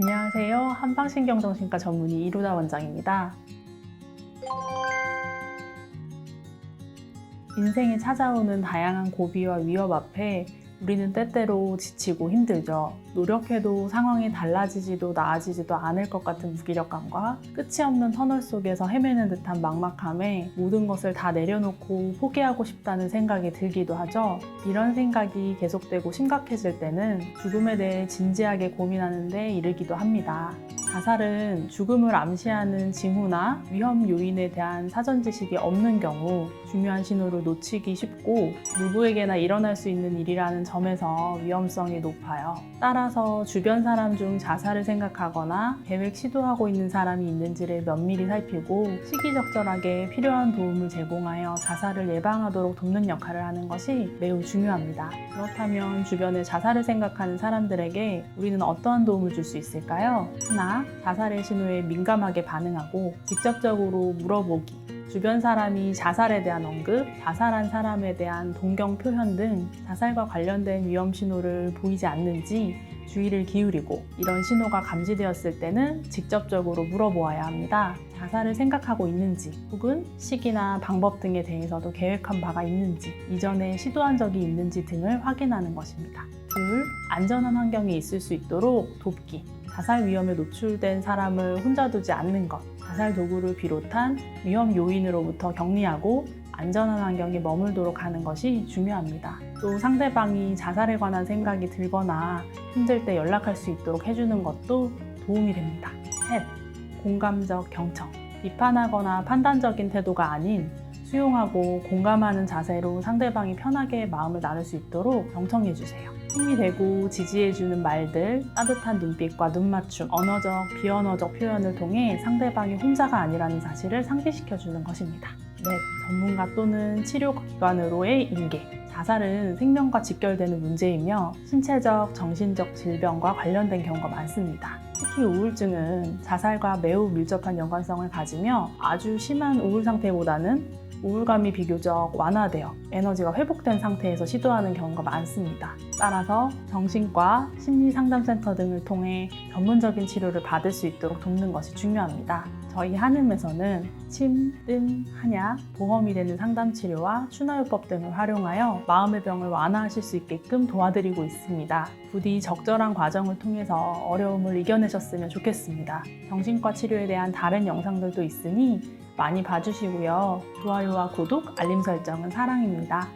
안녕하세요. 한방신경정신과 전문의 이루다 원장입니다. 인생에 찾아오는 다양한 고비와 위협 앞에 우리는 때때로 지치고 힘들죠. 노력해도 상황이 달라지지도 나아지지도 않을 것 같은 무기력감과 끝이 없는 터널 속에서 헤매는 듯한 막막함에 모든 것을 다 내려놓고 포기하고 싶다는 생각이 들기도 하죠. 이런 생각이 계속되고 심각해질 때는 죽음에 대해 진지하게 고민하는 데 이르기도 합니다. 자살은 죽음을 암시하는 징후나 위험 요인에 대한 사전 지식이 없는 경우 중요한 신호를 놓치기 쉽고 누구에게나 일어날 수 있는 일이라는 점에서 위험성이 높아요. 따라서 주변 사람 중 자살을 생각하거나 계획 시도하고 있는 사람이 있는지를 면밀히 살피고 시기적절하게 필요한 도움을 제공하여 자살을 예방하도록 돕는 역할을 하는 것이 매우 중요합니다. 그렇다면 주변에 자살을 생각하는 사람들에게 우리는 어떠한 도움을 줄 수 있을까요? 하나, 자살의 신호에 민감하게 반응하고 직접적으로 물어보기. 주변 사람이 자살에 대한 언급, 자살한 사람에 대한 동경 표현 등 자살과 관련된 위험 신호를 보이지 않는지 주의를 기울이고 이런 신호가 감지되었을 때는 직접적으로 물어보아야 합니다. 자살을 생각하고 있는지 혹은 시기나 방법 등에 대해서도 계획한 바가 있는지 이전에 시도한 적이 있는지 등을 확인하는 것입니다. 둘, 안전한 환경에 있을 수 있도록 돕기. 자살 위험에 노출된 사람을 혼자 두지 않는 것, 자살 도구를 비롯한 위험 요인으로부터 격리하고 안전한 환경에 머물도록 하는 것이 중요합니다. 또 상대방이 자살에 관한 생각이 들거나 힘들 때 연락할 수 있도록 해주는 것도 도움이 됩니다. 셋, 공감적 경청. 비판하거나 판단적인 태도가 아닌 수용하고 공감하는 자세로 상대방이 편하게 마음을 나눌 수 있도록 경청해주세요. 힘이 되고 지지해주는 말들, 따뜻한 눈빛과 눈맞춤, 언어적, 비언어적 표현을 통해 상대방이 혼자가 아니라는 사실을 상기시켜주는 것입니다. 넷, 전문가 또는 치료기관으로의 인계. 자살은 생명과 직결되는 문제이며 신체적, 정신적 질병과 관련된 경우가 많습니다. 특히 우울증은 자살과 매우 밀접한 연관성을 가지며 아주 심한 우울 상태보다는 우울감이 비교적 완화되어 에너지가 회복된 상태에서 시도하는 경우가 많습니다. 따라서 정신과 심리상담센터 등을 통해 전문적인 치료를 받을 수 있도록 돕는 것이 중요합니다. 저희 한음에서는 침, 뜸, 한약, 보험이 되는 상담치료와 추나요법 등을 활용하여 마음의 병을 완화하실 수 있게끔 도와드리고 있습니다. 부디 적절한 과정을 통해서 어려움을 이겨내셨으면 좋겠습니다. 정신과 치료에 대한 다른 영상들도 있으니 많이 봐주시고요. 좋아요와 구독, 알림 설정은 사랑입니다.